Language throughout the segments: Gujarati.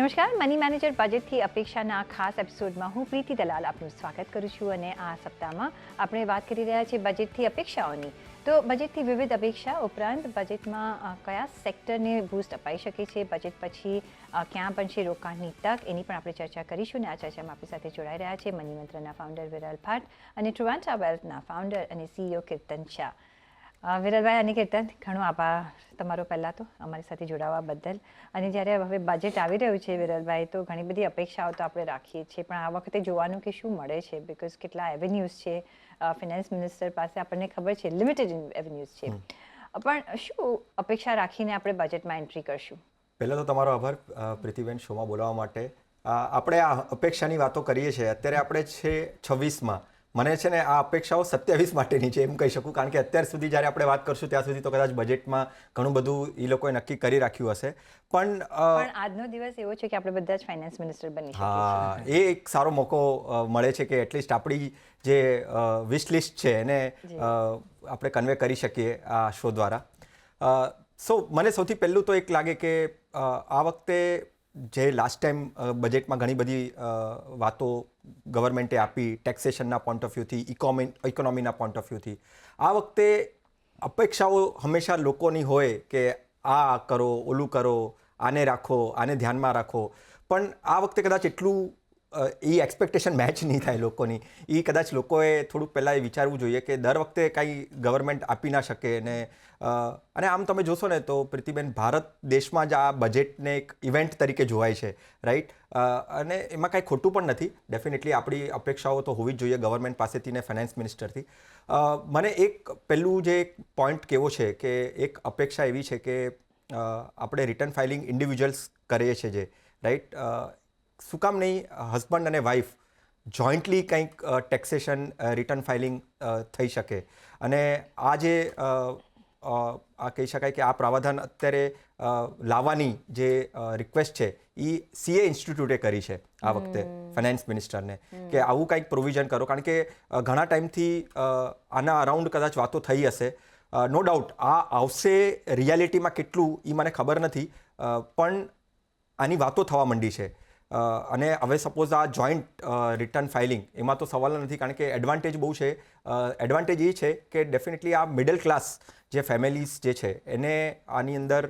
નમસ્કાર, મની મેનેજર બજેટથી અપેક્ષાના ખાસ એપિસોડમાં હું પ્રીતિ દલાલ આપનું સ્વાગત કરું છું. અને આ સપ્તાહમાં આપણે વાત કરી રહ્યા છીએ બજેટથી અપેક્ષાઓની. તો બજેટથી વિવિધ અપેક્ષા ઉપરાંત બજેટમાં કયા સેક્ટરને બૂસ્ટ અપાઈ શકે છે, બજેટ પછી ક્યાં બનશે રોકાણની તક, એની પણ આપણે ચર્ચા કરીશું. અને આ ચર્ચામાં આપણી સાથે જોડાઈ રહ્યા છે મની મંત્રના ફાઉન્ડર વિરલ ભાટ અને ટ્રુવાન્ટા વેલ્થના ફાઉન્ડર અને CEO કીર્તન શાહ. વિરલભાઈ અને કીર્તન, ઘણો આભાર તમારો પહેલાં તો અમારી સાથે જોડાવા બદલ. અને જ્યારે હવે બજેટ આવી રહ્યું છે વિરલભાઈ, તો ઘણી બધી અપેક્ષાઓ તો આપણે રાખીએ છીએ, પણ આ વખતે જોવાનું કે શું મળે છે, બિકોઝ કેટલા એવેન્યુઝ છે ફિનાન્સ મિનિસ્ટર પાસે, આપણને ખબર છે લિમિટેડ એવેન્યુઝ છે, પણ શું અપેક્ષા રાખીને આપણે બજેટમાં એન્ટ્રી કરશું? પહેલાં તો તમારો આભાર પ્રીતિબેન શોમાં બોલાવવા માટે. આપણે આ અપેક્ષાની વાતો કરીએ છીએ, અત્યારે આપણે છે 26માં. મને છે ને આ અપેક્ષાઓ 27 માટેની છે એમ કહી શકું, કારણ કે અત્યાર સુધી જ્યારે આપણે વાત કરશું ત્યાં સુધી તો કદાચ બજેટમાં ઘણું બધું એ લોકોએ નક્કી કરી રાખ્યું હશે, પણ આજનો દિવસ એવો છે કે આપણે બધા જ ફાઇનાન્સ મિનિસ્ટર બની શકીએ. હા, એ એક સારો મોકો મળે છે કે એટલીસ્ટ આપણી જે વિશ લિસ્ટ છે એને આપણે કન્વે કરી શકીએ આ શો દ્વારા. મને સૌથી પહેલું તો એક લાગે કે આ વખતે જે લાસ્ટ ટાઈમ બજેટમાં ઘણી બધી વાતો ગવર્મેન્ટે આપી, ટેક્સેશનના પોઈન્ટ ઓફ વ્યૂથી, ઇકોનોમીના પોઈન્ટ ઓફ વ્યૂથી, આ વખતે અપેક્ષાઓ હંમેશા લોકોની હોય કે આ કરો, ઓલું કરો, આને રાખો, આને ધ્યાનમાં રાખો, પણ આ વખતે કદાચ એટલું એ એક્સપેક્ટેશન મેચ નહીં થાય લોકોની. એ કદાચ લોકોએ થોડુંક પહેલાં એ વિચારવું જોઈએ કે દર વખતે કાંઈ ગવર્મેન્ટ આપી ના શકે. અને આમ તમે જોશો ને તો પ્રીતિબેન, ભારત દેશમાં જ આ બજેટને એક ઇવેન્ટ તરીકે જોવાય છે, રાઈટ? અને એમાં કાંઈ ખોટું પણ નથી. ડેફિનેટલી આપણી અપેક્ષાઓ તો હોવી જ જોઈએ ગવર્મેન્ટ પાસેથી ને ફાઇનાન્સ મિનિસ્ટરથી. મને એક પહેલું જે પોઈન્ટ કહેવો છે કે એક અપેક્ષા એવી છે કે આપણે રિટર્ન ફાઇલિંગ ઇન્ડિવિજ્યુઅલ્સ કરીએ છીએ જે, રાઈટ? શું કામ નહીં હસબન્ડ અને વાઈફ જોઈન્ટલી કંઈક ટેક્સેશન રિટર્ન ફાઇલિંગ થઈ શકે? અને આ જે આ કહી શકાય કે આ પ્રાવધાન અત્યારે લાવવાની જે રિક્વેસ્ટ છે એ CA ઇન્સ્ટિટ્યૂટે કરી છે આ વખતે ફાઇનાન્સ મિનિસ્ટરને કે આવું કંઈક પ્રોવિઝન કરો, કારણ કે ઘણા ટાઈમથી આના અરાઉન્ડ કદાચ વાતો થઈ હશે. નો ડાઉટ આ આવશે, રિયાલિટીમાં કેટલું એ મને ખબર નથી, પણ આની વાતો થવા માંડી છે. અને હવે સપોઝ આ જોઈન્ટ રિટર્ન ફાઇલિંગ, એમાં તો સવાલ નથી, કારણ કે એડવાન્ટેજ બહુ છે. એડવાન્ટેજ એ છે કે ડેફિનેટલી આ મિડલ ક્લાસ જે ફેમિલીઝ જે છે એને આની અંદર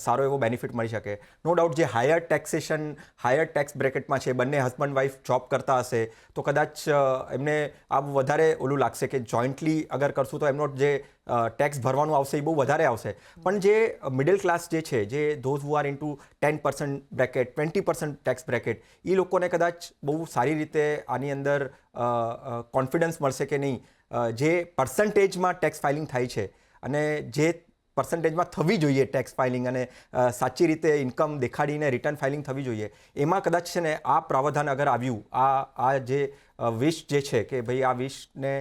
સારો એવો બેનિફિટ મળી શકે. નો ડાઉટ જે હાયર ટેક્સેશન, હાયર ટેક્સ બ્રેકેટમાં છે, બંને હસબન્ડ વાઈફ જોબ કરતા હશે તો કદાચ એમને આ વધારે ઓલું લાગશે કે જોઈન્ટલી અગર કરશું તો એમનો જે ટેક્સ ભરવાનું આવશે એ બહુ વધારે આવશે. પણ જે મિડલ ક્લાસ જે છે, જે those who are into 10% bracket, 20% tax bracket, એ લોકોને કદાચ બહુ સારી રીતે આની અંદર કોન્ફિડન્સ મળશે કે નહીં, જે પર્સન્ટેજમાં ટેક્સ ફાઇલિંગ થાય છે અને જે પર્સન્ટેજમાં થવી જોઈએ ટેક્સ ફાઇલિંગ, અને સાચી રીતે ઇન્કમ દેખાડીને રિટર્ન ફાઇલિંગ થવી જોઈએ, એમાં કદાચ છે ને આ પ્રાવધાન અગર આવ્યું, આ જે વિશ જે છે કે ભાઈ આ વિશને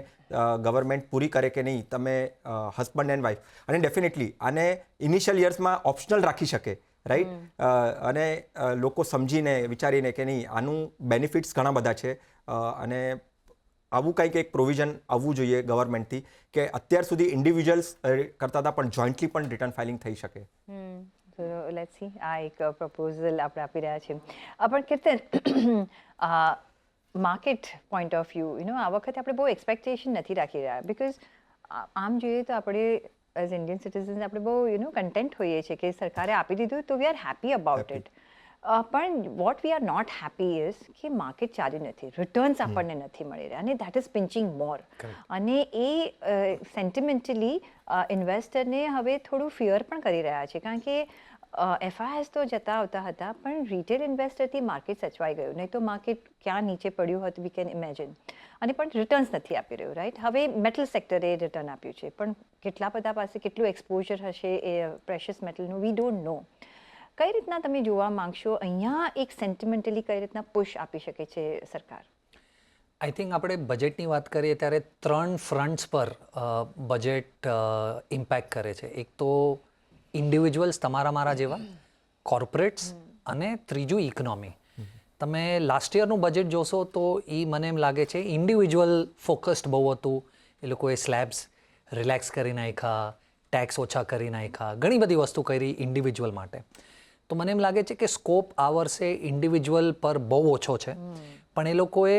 ગવર્મેન્ટ પૂરી કરે કે નહીં, તમે હસબન્ડ એન્ડ વાઈફ, અને ડેફિનેટલી આને ઇનિશિયલ યર્સમાં ઓપ્શનલ રાખી શકે, રાઈટ? અને લોકો સમજીને વિચારીને કે નહીં આનું બેનિફિટ્સ ઘણા બધા છે, અને આવું કંઈક એક પ્રોવિઝન આવવું જોઈએ ગવર્મેન્ટથી કે અત્યાર સુધી ઇન્ડિવિજ્યુઅલ્સ કરતા હતા પણ જોઈન્ટલી પણ રિટર્ન ફાઇલિંગ થઈ શકે. લેટ્સ સી, આ એક પ્રપોઝલ આપણે આપી રહ્યા છીએ. પણ કીર્તન, માર્કેટ પોઈન્ટ ઓફ વ્યૂ, આ વખતે આપણે બહુ એક્સપેક્ટેશન નથી રાખી રહ્યા, બિકોઝ આમ જોઈએ તો આપણે એઝ ઇન્ડિયન સિટીઝન્સ આપણે બહુ કન્ટેન્ટ હોઈએ છીએ કે સરકારે આપી દીધું તો we are happy about it. પણ what we are not happy is કે માર્કેટ ચાલી નથી, રિટર્ન્સ આપણને નથી મળી રહ્યા, અને દેટ ઇઝ પિન્ચિંગ મોર. અને એ સેન્ટિમેન્ટલી ઇન્વેસ્ટરને હવે થોડું ફિયર પણ કરી રહ્યા છે, કારણ કે FIIs તો જતા આવતા હતા, પણ રિટેલ ઇન્વેસ્ટરથી માર્કેટ સચવાઈ ગયું, નહીં તો માર્કેટ ક્યાં નીચે પડ્યું હતું વી કેન ઇમેજિન. અને પણ રિટર્ન્સ નથી આપી રહ્યું, રાઈટ? હવે મેટલ સેક્ટરે રિટર્ન આપ્યું છે, પણ કેટલા બધા પાસે કેટલું એક્સપોઝર હશે એ પ્રેશિયસ મેટલનું, વી ડોન્ટ નો. કઈ રીતના તમે જોવા માંગશો અહીંયા એક સેન્ટિમેન્ટલી કઈ રીતના પુશ આપી શકે છે સરકાર? આઈ થિંક આપણે બજેટની વાત કરીએ ત્યારે 3 ફ્રન્ટ્સ પર બજેટ ઇમ્પેક્ટ કરે છે. એક તો ઇન્ડિવિજ્યુઅલ્સ, તમારા મારા જેવા, કોર્પોરેટ્સ, અને ત્રીજું ઇકોનોમી. તમે લાસ્ટ યરનું બજેટ જોશો તો એ મને એમ લાગે છે ઇન્ડિવિજ્યુઅલ ફોકસ્ડ બહુ હતું. એ લોકોએ સ્લેબ્સ રિલેક્સ કરી નાખ્યા, ટેક્સ ઓછા કરી નાખ્યા, ઘણી બધી વસ્તુ કરી ઇન્ડિવિજ્યુઅલ માટે. તો મને એમ લાગે છે કે સ્કોપ આ વર્ષે ઇન્ડિવિજ્યુઅલ પર બહુ ઓછો છે, પણ એ લોકોએ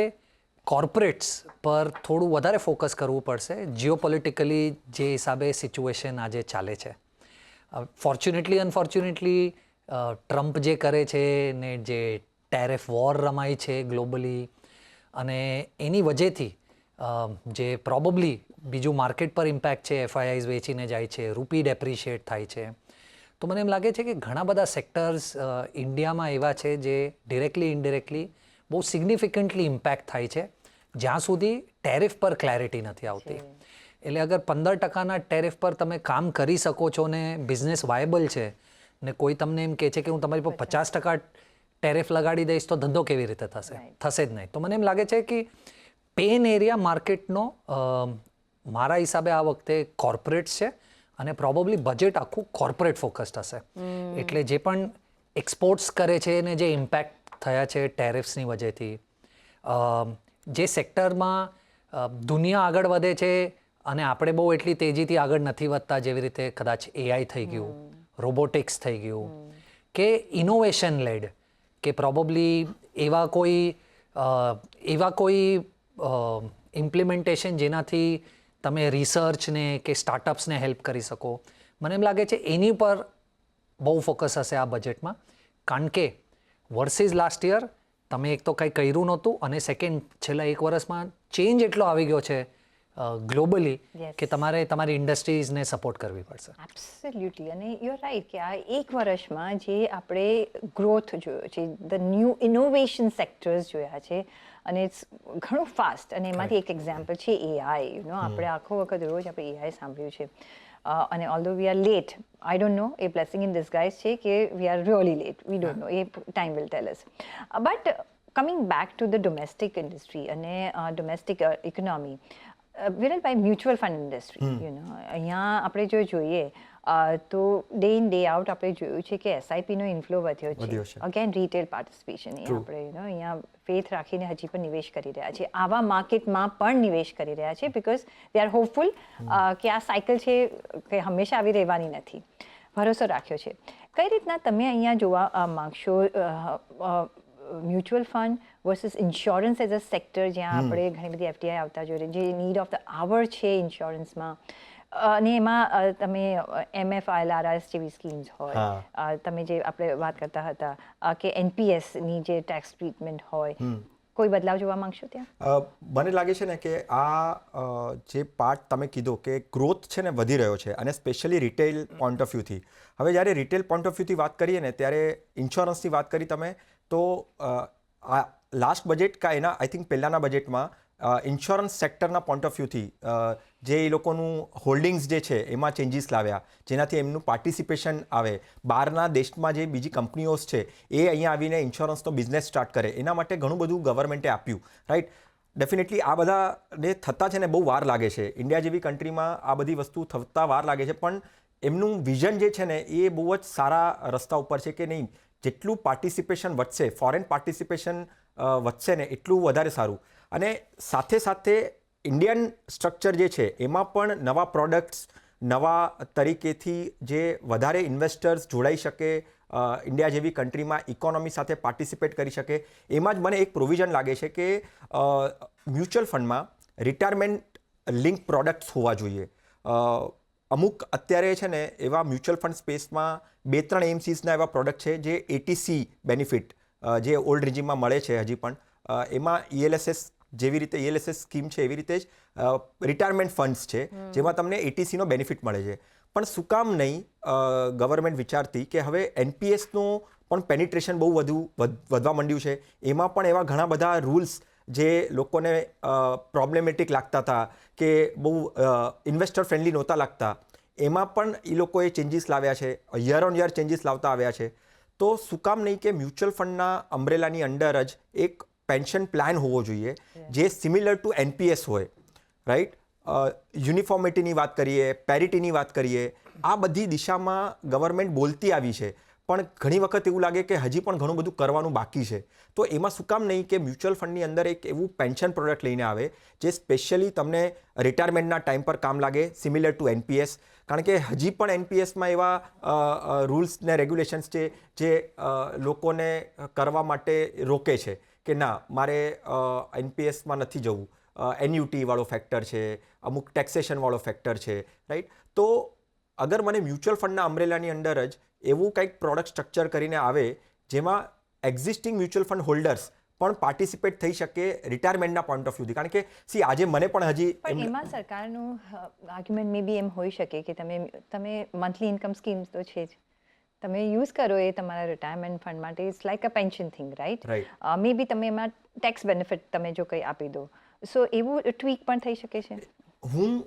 કોર્પોરેટ્સ પર થોડું વધારે ફોકસ કરવું પડશે જીઓપોલિટિકલી જે હિસાબે સિચ્યુએશન આજે ચાલે છે. ફોર્ચ્યુનેટલી અનફોર્ચ્યુનેટલી ટ્રમ્પ જે કરે છે ને જે ટેરિફ વોર રમાય છે ગ્લોબલી, અને એની વજહથી જે પ્રોબેબલી બીજું માર્કેટ પર ઇમ્પેક્ટ છે, એફઆઈઆઈઝ વેચીને જાય છે, રૂપી ડેપ્રિશિએટ થાય છે. તો મને એમ લાગે છે કે ઘણા બધા સેક્ટર્સ ઇન્ડિયામાં એવા છે જે ડિરેક્ટલી ઇનડિરેક્ટલી બહુ સિગ્નિફિકન્ટલી ઇમ્પેક્ટ થાય છે જ્યાં સુધી ટેરિફ પર ક્લેરિટી નથી આવતી. એટલે અગર 15%ના ટેરિફ પર તમે કામ કરી શકો છો ને બિઝનેસ વાયબલ છે, ને કોઈ તમને એમ કહે છે કે હું તમારી પર 50% ટેરિફ લગાડી દઈશ તો ધંધો કેવી રીતે થશે? થશે જ નહીં. તો મને એમ લાગે છે કે પેન એરિયા માર્કેટનો મારા હિસાબે આ વખતે કોર્પોરેટ્સ છે, અને પ્રોબેબલી બજેટ આખું કોર્પોરેટ ફોકસ્ડ હશે. એટલે જે પણ એક્સપોર્ટ્સ કરે છે ને જે ઇમ્પેક્ટ થયા છે ટેરિફ્સની વજહથી, જે સેક્ટરમાં દુનિયા આગળ વધે છે અને આપણે બહુ એટલી તેજીથી આગળ નથી વધતા, જેવી રીતે કદાચ એઆઈ થઈ ગયું, રોબોટિક્સ થઈ ગયું, કે ઇનોવેશન લેડ, કે પ્રોબેબલી એવા કોઈ ઇમ્પ્લિમેન્ટેશન જેનાથી તમે રિસર્ચને કે સ્ટાર્ટઅપ્સને હેલ્પ કરી શકો. મને એમ લાગે છે એની પર બહુ ફોકસ હશે આ બજેટમાં, કારણ કે વર્સિસ લાસ્ટ યર તમે એક તો કંઈ કર્યું નહોતું, અને સેકન્ડ છેલ્લા 1 વર્ષમાં ચેન્જ એટલો આવી ગયો છે ગ્લોબલી કે તમારે તમારી ઇન્ડસ્ટ્રીઝને સપોર્ટ કરવી પડશે. એબ્સોલ્યુટલી. અને યુ આર રાઈટ કે આ 1 વર્ષમાં જે આપણે ગ્રોથ જોયો છે, ધ ન્યૂ ઇનોવેશન સેક્ટર્સ જોયા છે, અને ઇટ્સ ઘણું ફાસ્ટ. અને એમાંથી એક એક્ઝામ્પલ છે એઆઈ. આપણે આખો વખત રોજ આપણે એઆઈ સાંભળ્યું છે, અને although we are late, I don't know a blessing in disguise છે કે we are really late, we don't know, a time will tell us. But coming back to the domestic industry અને domestic economy, Viralbhai, mutual fund industry, અહીંયા આપણે જો જોઈએ તો ડે ઇન ડે આઉટ આપણે જોયું છે કે એસઆઈપીનો ઇન્ફ્લો વધ્યો છે. અગેન રિટેલ પાર્ટિસિપેશન, આપણે અહીંયા ફેથ રાખીને હજી પણ નિવેશ કરી રહ્યા છે, આવા માર્કેટમાં પણ નિવેશ કરી રહ્યા છે, બિકોઝ દે આર હોપફુલ કે આ સાયકલ છે કે હંમેશા આવી રહેવાની નથી, ભરોસો રાખ્યો છે. કઈ રીતના તમે અહીંયા જોવા માંગશો mutual fund versus insurance as a sector, જ્યાં આપણે ઘણી બધી એફડીઆઈ આવતા જોઈએ, જે નીડ ઓફ ધ આવર છે ઇન્સ્યોરન્સમાં, અને એમાં તમે MFILRS જેવી સ્કીમ્સ હોય, તમે જે આપણે વાત કરતા હતા કે NPSની જે ટેક્સ ટ્રીટમેન્ટ હોય, કોઈ બદલાવ જોવા માંગશો ત્યાં? મને લાગે છે ને કે આ જે પાર્ટ તમે કીધો કે ગ્રોથ છે ને વધી રહ્યો છે, અને સ્પેશિયલી રિટેલ પોઈન્ટ ઓફ વ્યૂથી. હવે જ્યારે રિટેલ પોઈન્ટ ઓફ વ્યૂથી વાત કરીએ ને, ત્યારે ઇન્સ્યોરન્સની વાત કરી તમે, તો આ લાસ્ટ બજેટ કા એના આઈ થિંક પહેલાંના બજેટમાં ઇન્સ્યોરન્સ સેક્ટરના પોઈન્ટ ઓફ વ્યૂથી જે એ લોકોનું હોલ્ડિંગ્સ જે છે એમાં ચેન્જીસ લાવ્યા, જેનાથી એમનું પાર્ટિસિપેશન આવે, બહારના દેશમાં જે બીજી કંપનીઓ છે એ અહીંયા આવીને ઇન્સ્યોરન્સનો બિઝનેસ સ્ટાર્ટ કરે, એના માટે ઘણું બધું ગવર્મેન્ટે આપ્યું, રાઈટ. ડેફિનેટલી આ બધાને થતાં છે ને બહુ વાર લાગે છે. ઇન્ડિયા જેવી કન્ટ્રીમાં આ બધી વસ્તુ થતાં વાર લાગે છે, પણ એમનું વિઝન જે છે ને એ બહુ જ સારા રસ્તા ઉપર છે કે નહીં, જેટલું પાર્ટિસિપેશન વધશે, ફોરેન પાર્ટિસિપેશન વધશે ને એટલું વધારે સારું. અને સાથે સાથે ઇન્ડિયન સ્ટ્રક્ચર જે છે એમાં પણ નવા પ્રોડક્ટ્સ, નવા તરીકેથી જે વધારે ઇન્વેસ્ટર્સ જોડાઈ શકે, ઇન્ડિયા જેવી કન્ટ્રીમાં ઇકોનોમી સાથે પાર્ટિસિપેટ કરી શકે, એમાં જ મને એક પ્રોવિઝન લાગે છે કે મ્યુચ્યુઅલ ફંડમાં રિટાયરમેન્ટ લિંક પ્રોડક્ટ્સ હોવા જોઈએ. અમુક અત્યારે છે ને એવા મ્યુચ્યુઅલ ફંડ સ્પેસમાં 2-3 એમસીસના એવા પ્રોડક્ટ છે જે એટીસી બેનિફિટ જે ઓલ્ડ રિજીમમાં મળે છે હજી પણ, એમાં ELSS જેવી રીતે ELSS સ્કીમ છે એવી રીતે જ રિટાયરમેન્ટ ફંડ્સ છે જેમાં તમને એટીસીનો બેનિફિટ મળે છે. પણ શું કામ નહીં ગવર્મેન્ટ વિચારતી કે હવે NPSનું પણ પેનિટ્રેશન બહુ વધવા માંડ્યું છે, એમાં પણ એવા ઘણા બધા રૂલ્સ જે લોકોને પ્રોબ્લેમેટિક લાગતા હતા કે બહુ ઇન્વેસ્ટર ફ્રેન્ડલી નહોતા લાગતા, એમાં પણ એ લોકોએ ચેન્જીસ લાવ્યા છે, યર ઓન યર ચેન્જીસ લાવતા આવ્યા છે. તો શું કામ નહીં કે મ્યુચ્યુઅલ ફંડના અમ્બ્રેલાની અંડર જ એક પેન્શન પ્લાન હોવો જોઈએ જે સિમિલર ટુ NPS હોય, રાઈટ. યુનિફોર્મિટીની વાત કરીએ, પેરિટીની વાત કરીએ, આ બધી દિશામાં ગવર્મેન્ટ બોલતી આવી છે, પણ ઘણી વખત એવું લાગે કે હજી પણ ઘણું બધું કરવાનું બાકી છે. તો એમાં શું કામ નહીં કે મ્યુચ્યુઅલ ફંડની અંદર એક એવું પેન્શન પ્રોડક્ટ લઈને આવે જે સ્પેશિયલી તમને રિટાયરમેન્ટના ટાઈમ પર કામ લાગે, સિમિલર ટુ એનપીએસ. કારણ કે હજી પણ એનપીએસમાં એવા રૂલ્સ ને રેગ્યુલેશન્સ છે જે લોકોને કરવા માટે રોકે છે કે ના, મારે એનપીએસમાં નથી જવું. એન્યુટી વાળો ફેક્ટર છે, અમુક ટેક્સેશન વાળો ફેક્ટર છે, રાઈટ. તો અગર મને મ્યુચ્યુઅલ ફંડના અમ્બ્રેલાની અંદર જ એવું કંઈક પ્રોડક્ટ સ્ટ્રક્ચર કરીને આવે જેમાં એક્ઝિસ્ટિંગ મ્યુચ્યુઅલ ફંડ હોલ્ડર્સ પણ પાર્ટિસિપેટ થઈ શકે રિટાયરમેન્ટના પોઈન્ટ ઓફ વ્યૂથી. કારણ કે આજે મને પણ હજી પણ એમાં સરકારનું આર્ગ્યુમેન્ટ મે બી એમ હોઈ શકે કે તમે મંથલી ઇન્કમ સ્કીમ્સ તો છે જ, તમે યુઝ કરો એ તમારા રિટાયરમેન્ટ ફંડ માટે. It's like a pension thing, right? May be તમે એમાં ટેક્સ બેનિફિટ તમે જો કંઈ આપી દો, સો એવું ટ્વીક પણ થઈ શકે છે. હું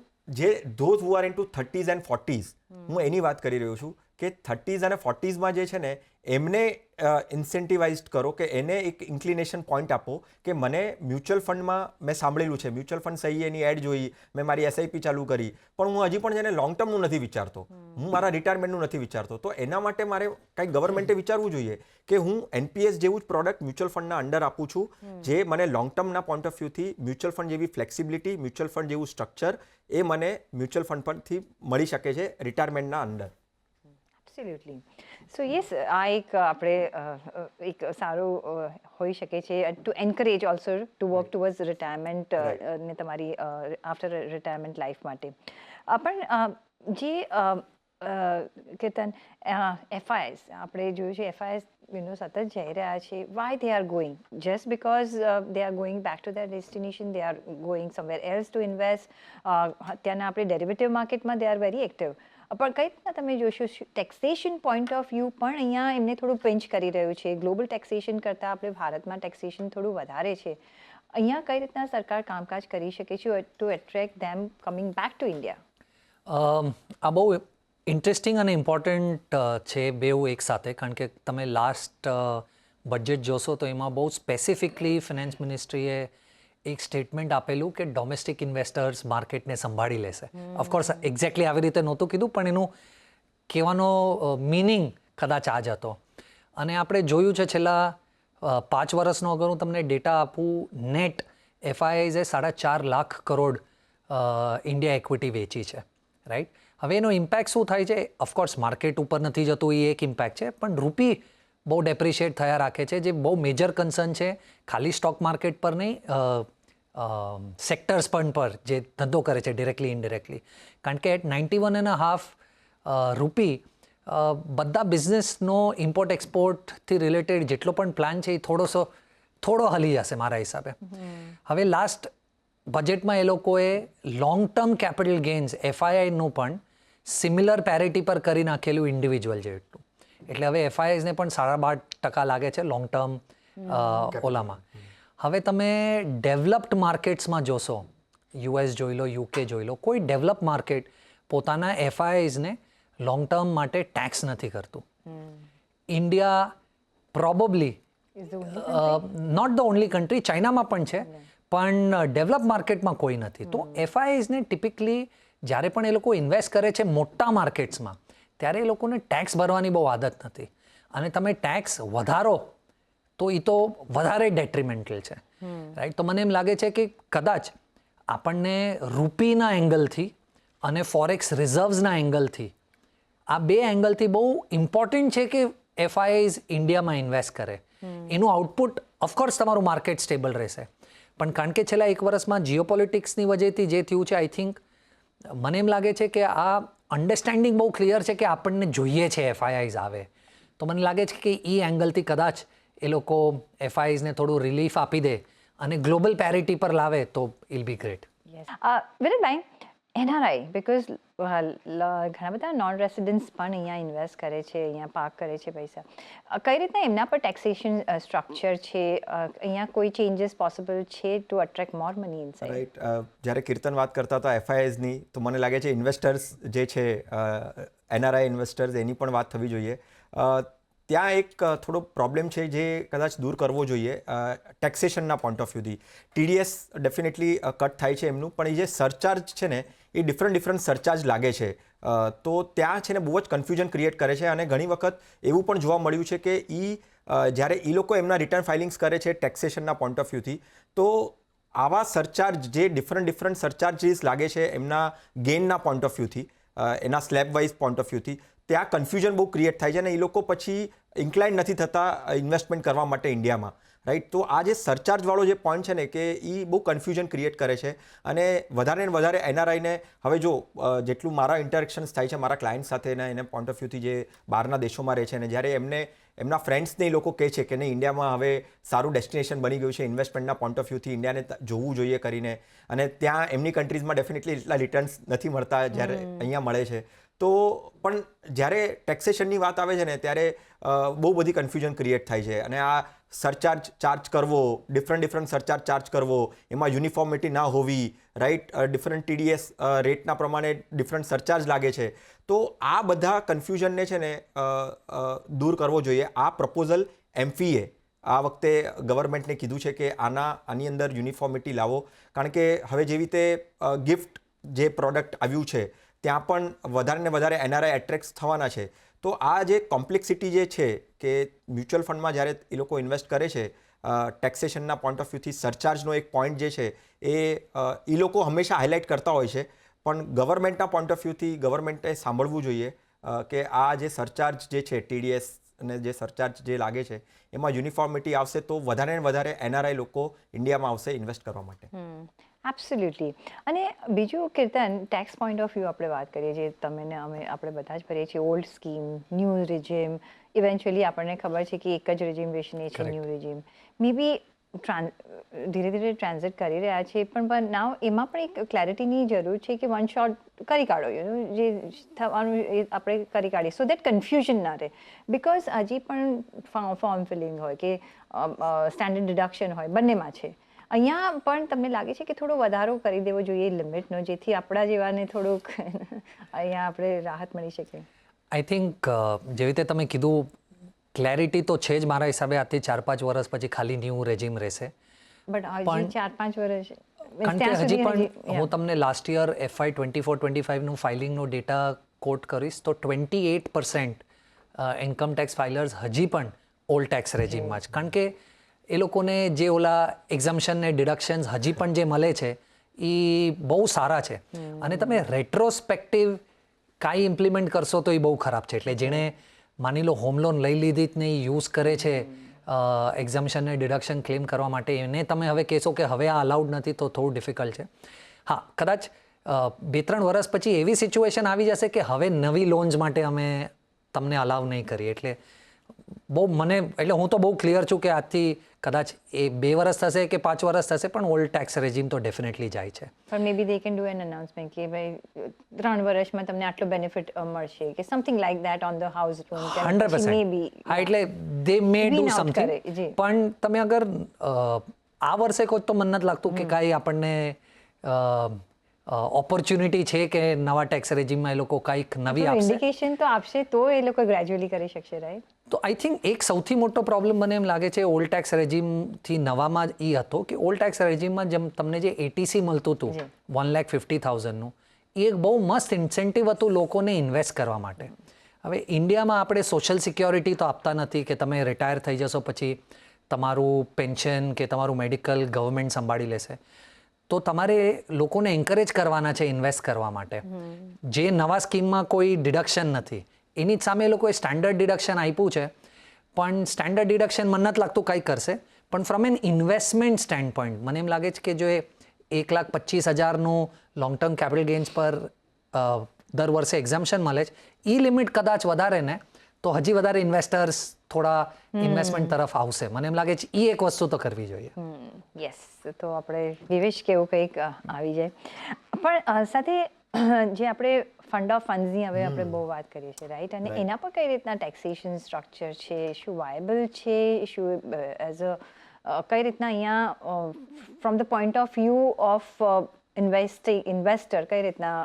જે those who are in to 30s and 40s, હું એની વાત કરી રહ્યો છું કે 30s અને 40sમાં જે છે ને એમને ઇન્સેન્ટિવાઇઝ કરો કે એને એક ઇન્ક્લિનેશન પોઈન્ટ આપો કે મને મ્યુચ્યુઅલ ફંડમાં મેં સાંભળેલું છે, મ્યુચ્યુઅલ ફંડ સહી એની એડ જોઈ, મેં મારી એસઆઈપી ચાલુ કરી, પણ હું હજી પણ જેને લોંગ ટર્મનું નથી વિચારતો, હું મારા રિટાયરમેન્ટનું નથી વિચારતો. તો એના માટે મારે કંઈક ગવર્મેન્ટે વિચારવું જોઈએ કે હું એનપીએસ જેવું જ પ્રોડક્ટ મ્યુચ્યુઅલ ફંડના અંડર આપું છું જે મને લોંગ ટર્મના પોઈન્ટ ઓફ વ્યૂથી મ્યુચ્યુઅલ ફંડ જેવી ફ્લેક્સિબિલિટી, મ્યુચ્યુઅલ ફંડ જેવું સ્ટ્રક્ચર એ મને મ્યુચ્યુઅલ ફંડ પરથી મળી શકે છે રિટાયરમેન્ટના અંડર. એબ્સોલ્યુટલી. સો યસ, આ એક સારું હોઈ શકે છે to encourage also to work towards retirement ને તમારી આફ્ટર રિટાયરમેન્ટ લાઈફ માટે. પણ જે કીર્તન એફઆઈએસ આપણે જોયું છે, એફઆઈએસ સતત જઈ રહ્યા છે. Y they are going? Just because they are going back to there destination, they are going somewhere else two invest. ત્યાંના આપણે ડેરિવેટિવ માર્કેટમાં દે આર વેરી એક્ટિવ. પણ કઈ રીતના તમે જોશો ટેક્સેશન પોઈન્ટ ઓફ વ્યૂ પણ અહીંયા એમને થોડું પિંચ કરી રહ્યું છે. ગ્લોબલ ટેક્સેશન કરતાં આપણે ભારતમાં ટેક્સેશન થોડું વધારે છે. અહીંયા કઈ રીતના સરકાર કામકાજ કરી શકે છે to attract them coming back to India? આ બહુ ઇન્ટરેસ્ટિંગ અને ઇમ્પોર્ટન્ટ છે બેઉ એક સાથે. કારણ કે તમે લાસ્ટ બજેટ જોશો તો એમાં બહુ સ્પેસિફિકલી ફિનાન્સ મિનિસ્ટ્રીએ એક સ્ટેટમેન્ટ આપેલું કે ડોમેસ્ટિક ઇન્વેસ્ટર્સ માર્કેટને સંભાળી લેશે. ઓફકોર્સ એક્ઝેક્ટલી આવી રીતે નહોતું કીધું, પણ એનું કહેવાનો મિનિંગ કદાચ આ જ હતો. અને આપણે જોયું છે છેલ્લા 5 વર્ષનો અગર હું તમને ડેટા આપું, નેટ એફઆઈઆઈઝે 4.5 લાખ કરોડ ઇન્ડિયા ઇક્વિટી વેચી છે, રાઈટ? હવે એનો ઇમ્પેક્ટ શું થાય છે? ઓફકોર્સ માર્કેટ ઉપર નથી જતું એ એક ઇમ્પેક્ટ છે, પણ રૂપી બહુ ડેપ્રિશિએટ થયા રાખે છે, જે બહુ મેજર કન્સર્ન છે. ખાલી સ્ટોક માર્કેટ પર નહીં, સેક્ટર્સ પણ પર જે ધંધો કરે છે ડિરેક્ટલી ઇનડિરેક્ટલી. કારણ કે એટ 91.5 રૂપી બધા બિઝનેસનો ઇમ્પોર્ટ એક્સપોર્ટથી રિલેટેડ જેટલો પણ પ્લાન છે એ થોડો હલી જશે મારા હિસાબે. હવે લાસ્ટ બજેટમાં એ લોકોએ લોંગ ટર્મ કેપિટલ ગેઇન્સ એફઆઈઆઈનું પણ સિમિલર પેરિટી પર કરી નાખેલું ઇન્ડિવિજ્યુઅલ જેટલું. એટલે હવે એફઆઈઆઈને પણ 12.5% લાગે છે લોંગ ટર્મ ઓલામાં. હવે તમે ડેવલપ્ડ માર્કેટ્સમાં જોશો, યુએસ જોઈ લો, યુકે જોઈ લો, કોઈ ડેવલપ માર્કેટ પોતાના એફઆઈઆઈઝને લોંગ ટર્મ માટે ટેક્સ નથી કરતું. India probably not the only country, ચાઇનામાં પણ છે, પણ ડેવલપ માર્કેટમાં કોઈ નથી. તો એફઆઈઆઈઝને ટિપિકલી જ્યારે પણ એ લોકો ઇન્વેસ્ટ કરે છે મોટા માર્કેટ્સમાં, ત્યારે એ લોકોને ટેક્સ ભરવાની બહુ આદત નથી. અને તમે ટેક્સ વધારો તો એ તો વધારે ડેટ્રીમેન્ટલ છે, રાઈટ? તો મને એમ લાગે છે કે કદાચ આપણને રૂપીના એંગલથી અને ફોરેક્સ રિઝર્વ્સના એંગલથી, આ બે એંગલથી બહુ ઇમ્પોર્ટન્ટ છે કે એફઆઈઆઈઝ ઇન્ડિયામાં ઇન્વેસ્ટ કરે. એનું આઉટપુટ ઓફકોર્સ તમારું માર્કેટ સ્ટેબલ રહેશે. પણ કારણ કે છેલ્લા 1 વર્ષમાં જીઓપોલિટિક્સની વજહથી જે થયું છે, આઈ થિંક મને એમ લાગે છે કે આ અન્ડરસ્ટેન્ડિંગ બહુ ક્લિયર છે કે આપણને જોઈએ છે એફઆઈઆઈઝ આવે. તો મને લાગે છે કે એ એંગલથી કદાચ એ લોકો એફઆઈઆઈઝને થોડું રિલીફ આપી દે અને ગ્લોબલ પેરિટી પર લાવે તો ઇલ બી ગ્રેટ. વિરેનભાઈ, એનઆરઆઈ, બિકોઝ ઘણા બધા નોન રેસિડન્ટ્સ પણ અહીંયા ઇન્વેસ્ટ કરે છે, અહીંયા પાર્ક કરે છે પૈસા. કઈ રીતના એમના પર ટેક્સેશન સ્ટ્રક્ચર છે? અહીંયા કોઈ ચેન્જીસ પોસિબલ છે ટુ અટ્રેક્ટ મોર મની ઇનસાઇડ? રાઈટ. જ્યારે કીર્તન વાત કરતા હતા એફઆઈઆઈઝની, તો મને લાગે છે ઇન્વેસ્ટર્સ જે છે, એનઆરઆઈ ઇન્વેસ્ટર્સ, એની પણ વાત થવી જોઈએ. ત્યાં એક થોડો પ્રોબ્લેમ છે જે કદાચ દૂર કરવો જોઈએ ટેક્સેશનના પોઈન્ટ ઓફ વ્યૂથી. ટીડીએસ ડેફિનેટલી કટ થાય છે એમનું, પણ એ જે સરચાર્જ છે ને એ ડિફરન્ટ સરચાર્જ લાગે છે, તો ત્યાં છે ને બહુ જ કન્ફ્યુઝન ક્રિએટ કરે છે. અને ઘણી વખત એવું પણ જોવા મળ્યું છે કે જ્યારે એ લોકો એમના રિટર્ન ફાઇલિંગ્સ કરે છે ટેક્સેશનના પોઈન્ટ ઓફ વ્યૂથી, તો આવા સરચાર્જ જે ડિફરન્ટ સરચાર્જીસ લાગે છે એમના ગેઇનના પોઈન્ટ ઓફ વ્યૂથી, એના સ્લેબ વાઇઝ પોઈન્ટ ઓફ વ્યૂથી, ત્યાં કન્ફ્યુઝન બહુ ક્રિએટ થાય છે અને એ લોકો પછી ઇન્ક્લાઇન નથી થતા ઇન્વેસ્ટમેન્ટ કરવા માટે ઇન્ડિયામાં, રાઈટ. તો આ જે સરચાર્જવાળો જે પોઈન્ટ છે ને કે એ બહુ કન્ફ્યુઝન ક્રિએટ કરે છે. અને વધારે ને વધારે એનઆરઆઈને હવે જો જેટલું મારા ઇન્ટરેક્શન્સ થાય છે મારા ક્લાયન્ટ સાથેના એને પોઈન્ટ ઓફ વ્યૂથી જે બહારના દેશોમાં રહે છે ને જ્યારે એમના ફ્રેન્ડ્સને એ લોકો કહે છે કે નહીં ઇન્ડિયામાં હવે સારું ડેસ્ટિનેશન બની ગયું છે ઇન્વેસ્ટમેન્ટના પોઈન્ટ ઓફ વ્યૂથી, ઇન્ડિયાને જોવું જોઈએ કરીને, અને ત્યાં એમની કન્ટ્રીઝમાં ડેફિનેટલી એટલા રિટર્ન્સ નથી મળતા જ્યારે અહીંયા મળે છે. તો પણ જ્યારે ટેક્સેશનની વાત આવે છે ને ત્યારે બહુ બધી કન્ફ્યુઝન ક્રિએટ થાય છે. અને આ સરચાર્જ ચાર્જ કરવો, ડિફરન્ટ સરચાર્જ ચાર્જ કરવો, એમાં યુનિફોર્મિટી ના હોવી, રાઈટ, ડિફરન્ટ TDS રેટના પ્રમાણે ડિફરન્ટ સરચાર્જ લાગે છે. તો આ બધા કન્ફ્યુઝનને છે ને દૂર કરવો જોઈએ. આ પ્રપોઝલ MFIએ આ વખતે ગવર્મેન્ટને કીધું છે કે આની અંદર યુનિફોર્મિટી લાવો, કારણ કે હવે જેવી રીતે ગિફ્ટ જે પ્રોડક્ટ આવ્યું છે ત્યાં પણ વધારે ને વધારે NRI એટ્રેક્ટ થવાના છે. તો આ જે કોમ્પ્લેક્સિટી જે છે કે મ્યુચ્યુઅલ ફંડમાં જ્યારે એ લોકો ઇન્વેસ્ટ કરે છે ટેક્સેશનના પોઈન્ટ ઓફ વ્યૂથી સરચાર્જનો એક પોઈન્ટ જે છે એ લોકો હંમેશા હાઇલાઇટ કરતા હોય છે, પણ ગવર્મેન્ટના પોઈન્ટ ઓફ વ્યૂથી ગવર્મેન્ટે સાંભળવું જોઈએ કે આ જે સરચાર્જ જે છે TDS અને જે સરચાર્જ જે લાગે છે એમાં યુનિફોર્મિટી આવશે તો વધારે ને વધારે NRI લોકો ઇન્ડિયામાં આવશે ઇન્વેસ્ટ કરવા માટે. એબ્સોલ્યુટલી. અને બીજું કીર્તન, ટેક્સ પોઈન્ટ ઓફ વ્યૂ આપણે વાત કરીએ છીએ, તમે ને આપણે બધા જ ભરીએ છીએ, old scheme, new regime, eventually આપણને ખબર છે કે એક જ રેજીમ રહેશે છે ન્યૂ રેજીમ, મે બી ધીરે ધીરે ટ્રાન્ઝિટ કરી રહ્યા છે, પણ નાવ એમાં પણ એક ક્લેરિટીની જરૂર છે કે વન શોટ કરી કાઢો, જે થવાનું એ આપણે કરી કાઢીએ સો દેટ કન્ફ્યુઝન ના રહે. બિકોઝ હજી પણ ફોર્મ ફિલિંગ હોય કે સ્ટેન્ડર્ડ ડિડક્શન હોય, બંનેમાં છે. અહીંયા પણ તમને લાગે છે કે થોડો વધારો કરી દેવો જોઈએ લિમિટનો, જેથી આપણા જેવાને થોડુંક અહીંયા આપણે રાહત મળી શકે? આઈ થિંક જેવી રીતે તમે કીધું, ક્લેરિટી તો છે જ મારા હિસાબે. આથી 4-5 વર્ષ પછી ખાલી ન્યૂ રેજીમ રહેશે. બટ હજી 4-5 વર્ષ, કારણ કે હજી પણ હું તમને લાસ્ટ યર FY 24-25નું ફાઇલિંગનો ડેટા કોટ કરીશ તો 28% ઇન્કમ ટેક્સ ફાઇલર્સ હજી પણ ઓલ્ડ ટેક્સ રેજીમમાં જ. કારણ કે એ લોકોને જે ઓલા એક્ઝમ્પશન ને ડિડક્શન્સ હજી પણ જે મળે છે એ બહુ સારા છે. અને તમે રેટ્રોસ્પેક્ટિવ કાંઈ ઇમ્પ્લિમેન્ટ કરશો તો એ બહુ ખરાબ છે. એટલે જેણે માની લો હોમ લોન લઈ લીધી જ નહીં, યુઝ કરે છે એક્ઝમ્પશન ને ડિડક્શન ક્લેમ કરવા માટે, એને તમે હવે કહેશો કે હવે આ અલાઉડ નથી તો થોડું ડિફિકલ્ટ છે. હા, કદાચ 2-3 વર્ષ પછી એવી સિચ્યુએશન આવી જશે કે હવે નવી લોન્સ માટે અમે તમને અલાઉ નહીં કરીએ. એટલે હું તો બહુ ક્લિયર છું કે આજથી કદાચ એ 2 વર્ષ થશે કે 5 વર્ષ થશે પણ ઓલ્ડ ટેક્સ રેજીમ તો ડેફિનેટલી જાય છે. પણ may be they can do an announcement કે ભાઈ 3 વર્ષમાં તમને આટલો બેનિફિટ મળશે કે something like that on the house loan. 100%. હા, એટલે દે મે ડુ સમથિંગ. પણ તમે અગર આ વર્ષે કહો તો મને નથી લાગતું કે કાંઈ આપણને ઓપોર્ચ્યુનિટી છે કે નવા ટેક્સ રેજીમમાં એ લોકો કંઈક નવી આપશે. ઇન્ડિકેશન તો આપશે તો એ લોકો ગ્રેજ્યુઅલી કરી શકશે, રાઈટ? તો આઈ થિંક એક સૌથી મોટો પ્રોબ્લેમ મને એમ લાગે છે ઓલ્ડ ટેક્સ રેજીમથી નવામાં એ હતો કે ઓલ્ડ ટેક્સ રેજીમમાં જેમ તમને જે ATC મળતું હતું 1,50,000નું, એ એક બહુ મસ્ત ઇન્સેન્ટિવ હતું લોકોને ઇન્વેસ્ટ કરવા માટે. હવે ઇન્ડિયામાં આપણે સોશિયલ સિક્યોરિટી તો આપતા નથી કે તમે રિટાયર થઈ જશો પછી તમારું પેન્શન કે તમારું મેડિકલ ગવર્મેન્ટ સંભાળી લેશે. તો તમારે લોકોને એન્કરેજ કરવાના છે ઇન્વેસ્ટ કરવા માટે. જે નવા સ્કીમમાં કોઈ ડિડક્શન નથી એની જ સામે એ લોકોએ સ્ટાન્ડર્ડ ડિડક્શન આપ્યું છે, પણ સ્ટાન્ડર્ડ ડિડક્શન મને નથી લાગતું કંઈ કરશે. પણ from an investment stand point મને એમ લાગે છે કે જો એ 1,25,000નું લોંગ ટર્મ કેપિટલ ગેઇન્સ પર દર વર્ષે એક્ઝમ્પશન મળે છે, એ લિમિટ કદાચ વધારે ને તો હજી વધારે ઇન્વેસ્ટર્સ થોડા ઇન્વેસ્ટમેન્ટ તરફ આવશે. મને એમ લાગે છે એ એક વસ્તુ તો કરવી જોઈએ. યસ, તો આપણે વિવેશ કેવું કંઈક આવી જાય. પણ સાથે જે આપણે ફંડ ઓફ ફંડ્સની હવે આપણે બહુ વાત કરીએ છીએ, રાઈટ? અને એના પર કઈ રીતના ટેક્સેશન સ્ટ્રક્ચર છે, શું વાયેબલ છે, શું એઝ અ કઈ રીતના અહીંયા from the point of view of investor કઈ રીતના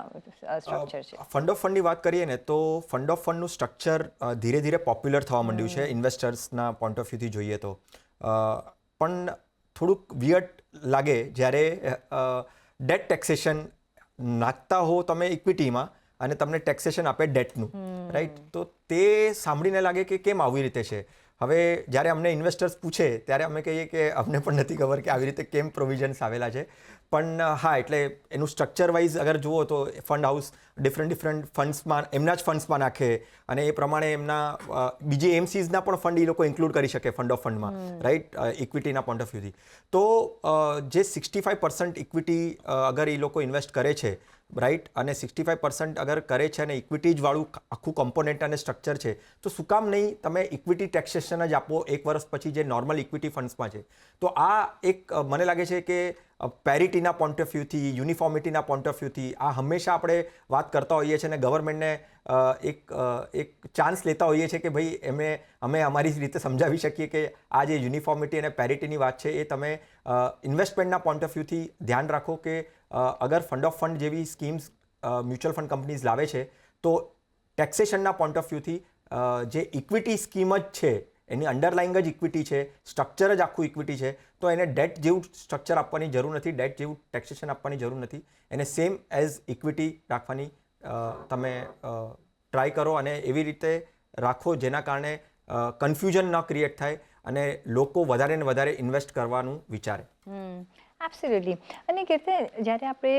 સ્ટ્રક્ચર છે? ફંડ ઓફ ફંડની વાત કરીએ ને તો ફંડ ઓફ ફંડનું સ્ટ્રક્ચર ધીરે ધીરે પોપ્યુલર થવા માંડ્યું છે ઇન્વેસ્ટર્સના પોઈન્ટ ઓફ વ્યૂથી જોઈએ તો. પણ થોડુંક વિયર્ડ લાગે જ્યારે ડેટ ટેક્સેશન નાખતા હો તમે ઇક્વિટીમાં અને તમને ટેક્સેશન આપે ડેટનું, રાઈટ? તો તે સાંભળીને લાગે કે કેમ આવી રીતે છે. હવે જ્યારે અમને ઇન્વેસ્ટર્સ પૂછે ત્યારે અમે કહીએ કે અમને પણ નથી ખબર કે આવી રીતે કેમ પ્રોવિઝન્સ આવેલા છે. પણ હા, એટલે એનું સ્ટ્રક્ચર વાઇઝ અગર જુઓ તો ફંડ હાઉસ ડિફરન્ટ ફંડ્સમાં એમના જ ફંડ્સમાં નાખે અને એ પ્રમાણે એમના બીજી એમસીઝના પણ ફંડ એ લોકો ઇન્ક્લુડ કરી શકે ફંડ ઓફ ફંડમાં, રાઈટ? ઇક્વિટીના પોઈન્ટ ઓફ વ્યૂથી. તો જે 65% ઇક્વિટી અગર એ લોકો ઇન્વેસ્ટ કરે છે, રાઈટ, અને 65% અગર કરે છે અને ઇક્વિટી જ વાળું આખું કમ્પોનેન્ટ અને સ્ટ્રક્ચર છે, તો શું કામ નહીં તમે ઇક્વિટી ટેક્સેશન જ આપો 1 વર્ષ પછી જે નોર્મલ ઇક્વિટી ફંડ્સમાં છે. તો આ એક મને લાગે છે કે પેરિટીના પોઈન્ટ ઓફ વ્યૂથી, યુનિફોર્મિટીના પોઈન્ટ ઓફ વ્યૂથી આ હંમેશા આપણે વાત કરતા હોઈએ છીએ અને ગવર્મેન્ટને એક ચાન્સ લેતા હોઈએ છીએ કે ભાઈ અમે અમારી રીતે સમજાવી શકીએ કે આ જે યુનિફોર્મિટી અને પેરિટીની વાત છે એ તમે ઇન્વેસ્ટમેન્ટના પોઈન્ટ ઓફ વ્યૂથી ધ્યાન રાખો કે અગર ફંડ ઓફ ફંડ જેવી સ્કીમ્સ મ્યુચ્યુઅલ ફંડ કંપનીઝ લાવે છે તો ટેક્સેશનના પોઈન્ટ ઓફ વ્યૂથી જે ઇક્વિટી સ્કીમ જ છે એની અંડરલાઇંગ જ ઇક્વિટી છે, સ્ટ્રક્ચર જ આખું ઇક્વિટી છે, તો એને ડેટ જેવું સ્ટ્રક્ચર આપવાની જરૂર નથી, ડેટ જેવું ટેક્સેશન આપવાની જરૂર નથી. એને સેમ એઝ ઇક્વિટી રાખવાની તમે ટ્રાય કરો અને એવી રીતે રાખો જેના કારણે કન્ફ્યુઝન ન ક્રિએટ થાય અને લોકો વધારે ને વધારે ઇન્વેસ્ટ કરવાનું વિચારે. એબ્સોલ્યુટલી. અને કીર્તન, જ્યારે આપણે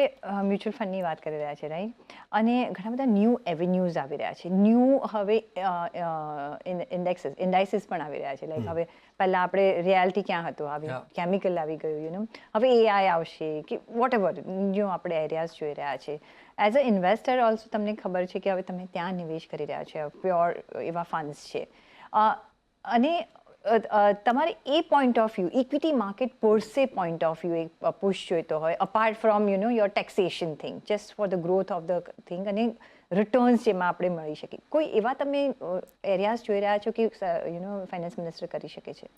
મ્યુચ્યુઅલ ફંડની વાત કરી રહ્યા છીએ, રાઈટ, અને ઘણા બધા ન્યૂ એવેન્યુઝ આવી રહ્યા છે, ન્યૂ હવે ઇન્ડાઇસીસ પણ આવી રહ્યા છે. લાઈક હવે પહેલાં આપણે રિયાલિટી ક્યાં હતું, હવે કેમિકલ આવી ગયું, હવે એઆઈ આવશે કે વોટ એવર ન્યૂ આપણે એરિયાઝ જોઈ રહ્યા છે. એઝ અ ઇન્વેસ્ટર ઓલ્સો તમને ખબર છે કે હવે તમે ત્યાં નિવેશ કરી રહ્યા છો, પ્યોર એવા ફંડ્સ છે. અને તમારે એ point of view, equity market પરસે પોઈન્ટ ઓફ વ્યૂ એક પુશ જોઈતો હોય, apart from your taxation thing, just for the growth of the thing અને રિટર્ન્સ જેમાં આપણે મળી શકીએ, કોઈ એવા તમે એરિયાઝ જોઈ રહ્યા છો કે ફાઇનાન્સ મિનિસ્ટર કરી શકે છે?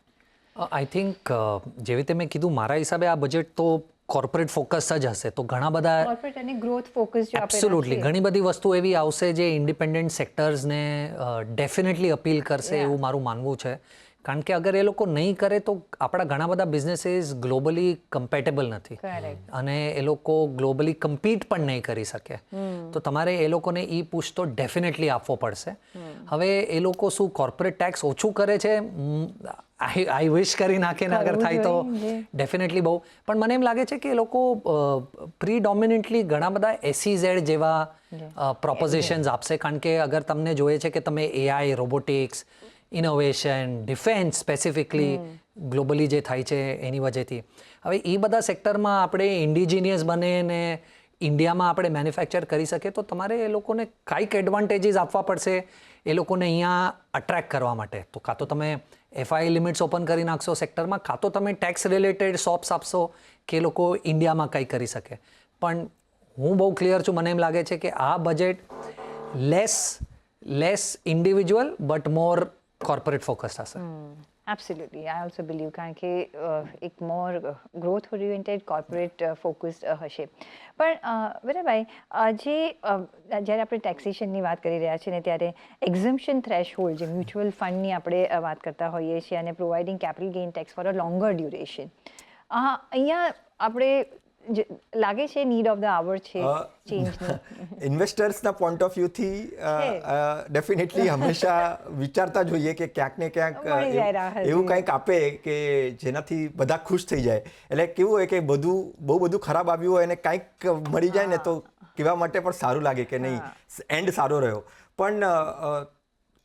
આઈ થિંક જેવી રીતે મેં કીધું, મારા હિસાબે આ બજેટ તો કોર્પોરેટ ફોકસ જ હશે. તો ઘણા બધા કોર્પોરેટ અને ગ્રોથ ફોકસ જો એબ્સોલ્યુટલી ઘણી બધી વસ્તુ એવી આવશે જે ઇન્ડિપેન્ડન્ટ સેક્ટર્સને ડેફિનેટલી અપીલ કરશે એવું મારું માનવું છે. કારણ કે અગર એ લોકો નહીં કરે તો આપણા ઘણા બધા બિઝનેસીસ ગ્લોબલી કમ્પેટેબલ નથી અને એ લોકો ગ્લોબલી કમ્પીટ પણ નહીં કરી શકે. તો તમારે એ લોકોને ઈ પુશ તો ડેફિનેટલી આપવો પડશે. હવે એ લોકો શું કોર્પોરેટ ટેક્સ ઓછું કરે છે, આઈ વિશ કરી નાખે ને અગર થાય તો ડેફિનેટલી બહુ. પણ મને એમ લાગે છે કે એ લોકો પ્રીડોમિનન્ટલી ઘણા બધા SEZ જેવા પ્રોપોઝિશન્સ આપશે. કારણ કે અગર તમને જોઈએ છે કે તમે AI, robotics, innovation, defence specifically globally જે થાય છે એની વજહથી, હવે એ બધા સેક્ટરમાં આપણે ઇન્ડિજિનિયસ બને ને ઇન્ડિયામાં આપણે મેન્યુફેક્ચર કરી શકીએ તો તમારે એ લોકોને કાંઈક એડવાન્ટેજીસ આપવા પડશે એ લોકોને અહીંયા અટ્રેક્ટ કરવા માટે. તો કાં તો તમે FI લિમિટ્સ ઓપન કરી નાખશો સેક્ટરમાં, કાં તો તમે ટેક્સ રિલેટેડ શોપ્સ આપશો કે એ લોકો ઇન્ડિયામાં કંઈ કરી શકે. પણ હું બહુ ક્લિયર છું, મને એમ લાગે છે કે આ budget less individual but more corporate focus હશે. એબ્સોલ્યુટલી, આઈ ઓલ્સો બિલીવ, કારણ કે એક more growth oriented corporate focus હશે. પણ વિરેનભાઈ, જ્યારે આપણે ટેક્સેશનની વાત કરી રહ્યા છીએ ને ત્યારે એક્ઝમ્પશન થ્રેશહોલ્ડ, જે મ્યુચ્યુઅલ ફંડની આપણે વાત કરતા હોઈએ છીએ અને providing capital gain tax for a longer duration, અહીંયા આપણે લાગે છે નીડ ઓફ ધ આવર છે ચેન્જની. ઇન્વેસ્ટર્સના પોઈન્ટ ઓફ વ્યૂથી ડેફિનેટલી હંમેશા વિચારતા જોઈએ કે ક્યાંક ને ક્યાંક એવું કંઈક આપે કે જેનાથી બધા ખુશ થઈ જાય. એટલે કેવું હોય કે બહુ બધું ખરાબ આવ્યું હોય અને કંઈક મળી જાય ને તો કહેવા માટે પણ સારું લાગે કે નહીં, એન્ડ સારો રહ્યો. પણ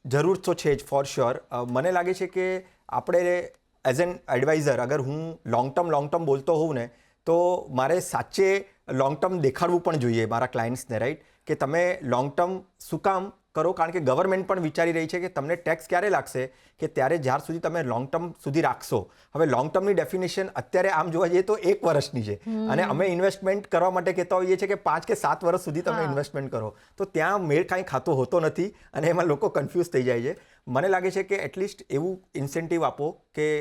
જરૂર તો છે જ ફોર શ્યોર. મને લાગે છે કે આપણે એઝ એન એડવાઇઝર અગર હું લોંગ ટર્મ બોલતો હોઉં ને તો મારે સાચે લોંગ ટર્મ દેખાડવું પણ જોઈએ મારા ક્લાયન્ટ્સને, રાઈટ? કે તમે લોંગ ટર્મ શું કામ કરો? કારણ કે ગવર્મેન્ટ પણ વિચારી રહી છે કે તમને ટેક્સ ક્યારે લાગશે કે ત્યારે જ્યાર સુધી તમે લોંગ ટર્મ સુધી રાખશો. હવે લોંગ ટર્મની ડેફિનેશન અત્યારે આમ જોવા જઈએ તો 1 વર્ષની છે અને અમે ઇન્વેસ્ટમેન્ટ કરવા માટે કહેતા હોઈએ છીએ કે 5 કે 7 વર્ષ સુધી તમે ઇન્વેસ્ટમેન્ટ કરો. તો ત્યાં મેળ કાંઈ ખાતો હોતો નથી અને એમાં લોકો કન્ફ્યુઝ થઈ જાય છે. મને લાગે છે કે એટલીસ્ટ એવું ઇન્સેન્ટિવ આપો કે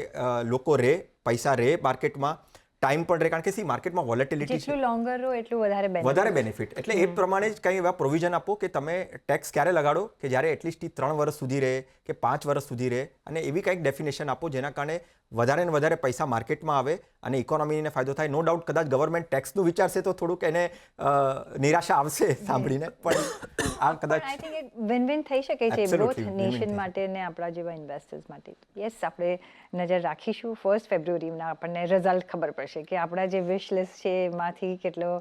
લોકો પૈસા રહે માર્કેટમાં, ટાઈમ પણ રહે. કારણ કે સી માર્કેટમાં વોલેટિલિટી છે, જેટલું લોંગર રહો એટલું વધારે બેનિફિટ. એટલે એ પ્રમાણે જ કંઈ એવા પ્રોવિઝન આપો કે તમે ટેક્સ ક્યારે લગાડો કે જ્યારે એટલીસ્ટ 3 વર્ષ સુધી રહે કે 5 વર્ષ સુધી રહે, અને એવી કંઈક ડેફિનેશન આપો જેના કારણે વધારે ને વધારે પૈસા માર્કેટમાં આવે અને ઇકોનોમીને ફાયદો થાય. નો ડાઉટ કદાચ ગવર્મેન્ટ ટેક્સનું વિચારશે તો થોડુંક એને નિરાશા આવશે સાંભળીને, પણ આ કદાચ આઈ થિંક એક વિન વિન થઈ શકે છે Absolutely, બોથ win-win નેશન થઈ માટે ને આપણા જેવા ઇન્વેસ્ટર્સ માટે. યસ, આપણે નજર રાખીશું. 1 ફેબ્રુઆરીના આપણને રિઝલ્ટ ખબર પડશે કે આપણા જે વિશ લિસ્ટ છે એમાંથી કેટલો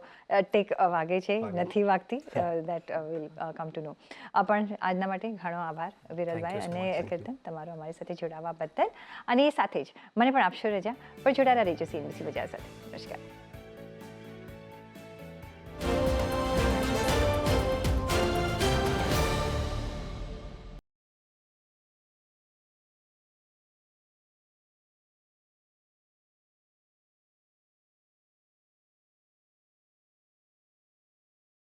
ટેક વાગે છે, નથી વાગતી. દેટ વિલ કમ ટુ નો. પણ આજના માટે ઘણો આભાર વિરલભાઈ અને કીર્તન, તમારો અમારી સાથે જોડાવા બદલ. અને એ સાથે જ મને પણ આપશો રજા, પણ જોડાયેલા રહેજો CNBC બજાર સાથે. નમસ્કાર.